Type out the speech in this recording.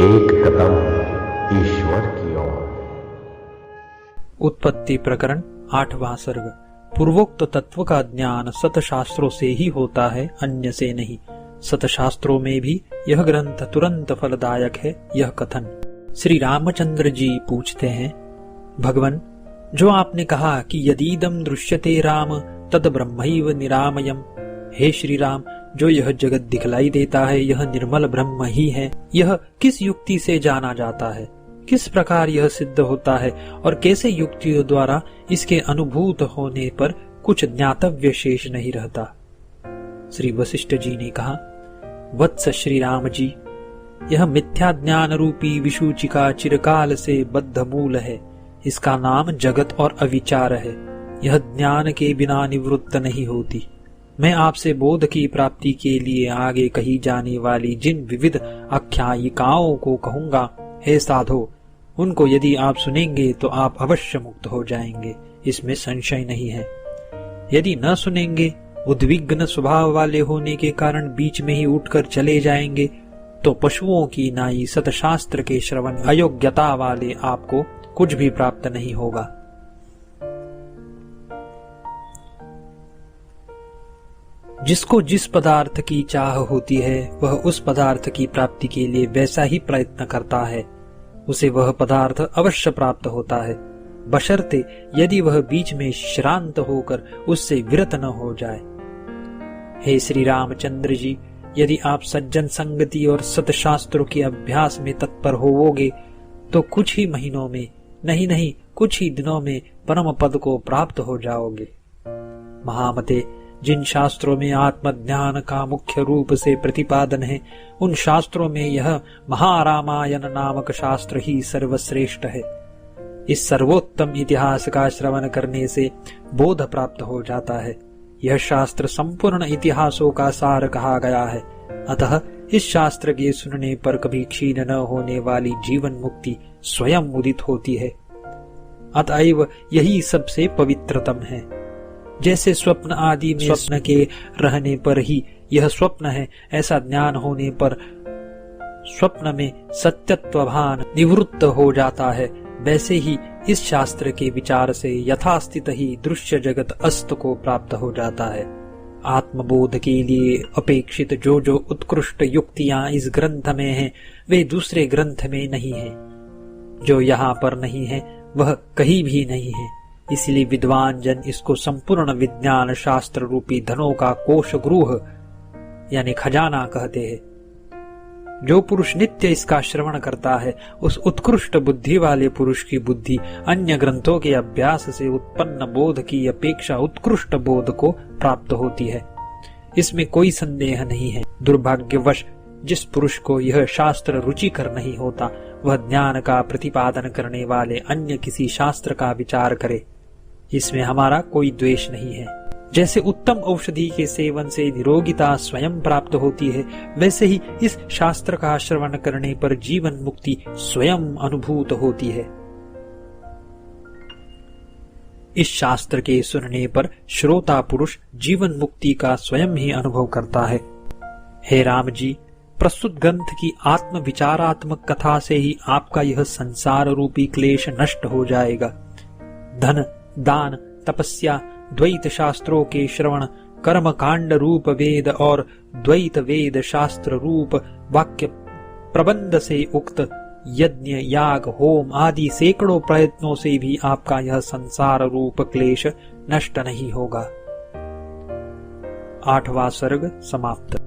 एक कदम ईश्वर की ओर। उत्पत्ति प्रकरण 8वां सर्ग। पूर्वोक्त तत्व का ज्ञान सतशास्त्रों से ही होता है, अन्य से नहीं। सतशास्त्रों में भी यह ग्रंथ तुरंत फलदायक है, यह कथन। श्री रामचंद्र जी पूछते हैं, भगवन, जो आपने कहा कि यदीदम दृश्यते राम तद ब्रह्मैव निरामयम, हे श्री राम, जो यह जगत दिखलाई देता है यह निर्मल ब्रह्म ही है, यह किस युक्ति से जाना जाता है, किस प्रकार यह सिद्ध होता है और कैसे युक्तियों द्वारा इसके अनुभूत होने पर कुछ ज्ञातव्य शेष नहीं रहता। श्री वशिष्ठ जी ने कहा, वत्स श्री राम जी, यह मिथ्या ज्ञान रूपी विसूचिका चिरकाल से बद्ध मूल है। इसका नाम जगत और अविचार है। यह ज्ञान के बिना निवृत्त नहीं होती। मैं आपसे बोध की प्राप्ति के लिए आगे कही जाने वाली जिन विविध आख्यायिकाओं को कहूंगा, हे साधो, उनको यदि आप सुनेंगे तो आप अवश्य मुक्त हो जाएंगे, इसमें संशय नहीं है। यदि न सुनेंगे, उद्विग्न स्वभाव वाले होने के कारण बीच में ही उठकर चले जाएंगे, तो पशुओं की नाई सतशास्त्र के श्रवण अयोग्यता वाले आपको कुछ भी प्राप्त नहीं होगा। जिसको जिस पदार्थ की चाह होती है वह उस पदार्थ की प्राप्ति के लिए वैसा ही प्रयत्न करता है, उसे वह पदार्थ अवश्य प्राप्त होता है, बशर्ते यदि वह बीच में श्रांत होकर उससे विरत न हो जाए। हे श्री रामचंद्र जी, यदि आप सज्जन संगति और सतशास्त्रों के अभ्यास में तत्पर होवोगे तो कुछ ही महीनों में, नहीं कुछ ही दिनों में परम पद को प्राप्त हो जाओगे। महामते, जिन शास्त्रों में आत्मज्ञान का मुख्य रूप से प्रतिपादन है, उन शास्त्रों में यह महारामायण नामक शास्त्र ही सर्वश्रेष्ठ है। इस सर्वोत्तम इतिहास का श्रवण करने से बोध प्राप्त हो जाता है। यह शास्त्र संपूर्ण इतिहासों का सार कहा गया है। अतः इस शास्त्र के सुनने पर कभी क्षीण न होने वाली जीवन मुक्ति स्वयं उदित होती है। अतएव यही सबसे पवित्रतम है। जैसे स्वप्न आदि में स्वप्न के रहने पर ही यह स्वप्न है, ऐसा ज्ञान होने पर स्वप्न में सत्यत्व भान निवृत्त हो जाता है, वैसे ही इस शास्त्र के विचार से यथास्थित ही दृश्य जगत अस्त को प्राप्त हो जाता है। आत्मबोध के लिए अपेक्षित जो जो उत्कृष्ट युक्तियां इस ग्रंथ में हैं, वे दूसरे ग्रंथ में नहीं है। जो यहाँ पर नहीं है वह कहीं भी नहीं है। इसलिए विद्वान जन इसको संपूर्ण विज्ञान शास्त्र रूपी धनों का कोष गृह यानी खजाना कहते हैं। जो पुरुष नित्य इसका श्रवण करता है, उस उत्कृष्ट बुद्धि वाले पुरुष की बुद्धि अन्य ग्रंथों के अभ्यास से उत्पन्न बोध की अपेक्षा उत्कृष्ट बोध को प्राप्त होती है। इसमें कोई संदेह नहीं है। दुर्भाग्यवश जिस पुरुष को यह शास्त्र रुचिकर नहीं होता, वह ज्ञान का प्रतिपादन करने वाले अन्य किसी शास्त्र का विचार करे। इसमें हमारा कोई द्वेष नहीं है। जैसे उत्तम औषधि के सेवन से निरोगिता स्वयं प्राप्त होती है, वैसे ही इस शास्त्र का श्रवण करने पर जीवन मुक्ति स्वयं अनुभूत होती है। इस शास्त्र के सुनने पर श्रोता पुरुष जीवन मुक्ति का स्वयं ही अनुभव करता है। हे राम जी, प्रस्तुत ग्रंथ की आत्म विचारात्मक कथा से ही आपका यह संसार रूपी क्लेश नष्ट हो जाएगा। धन, दान, तपस्या, द्वैत शास्त्रों के श्रवण, कर्म कांड रूप वेद और द्वैत वेद शास्त्र रूप वाक्य प्रबंध से उक्त यज्ञ, याग, होम आदि सैकड़ों प्रयत्नों से भी आपका यह संसार रूप क्लेश नष्ट नहीं होगा। 8वां सर्ग समाप्त।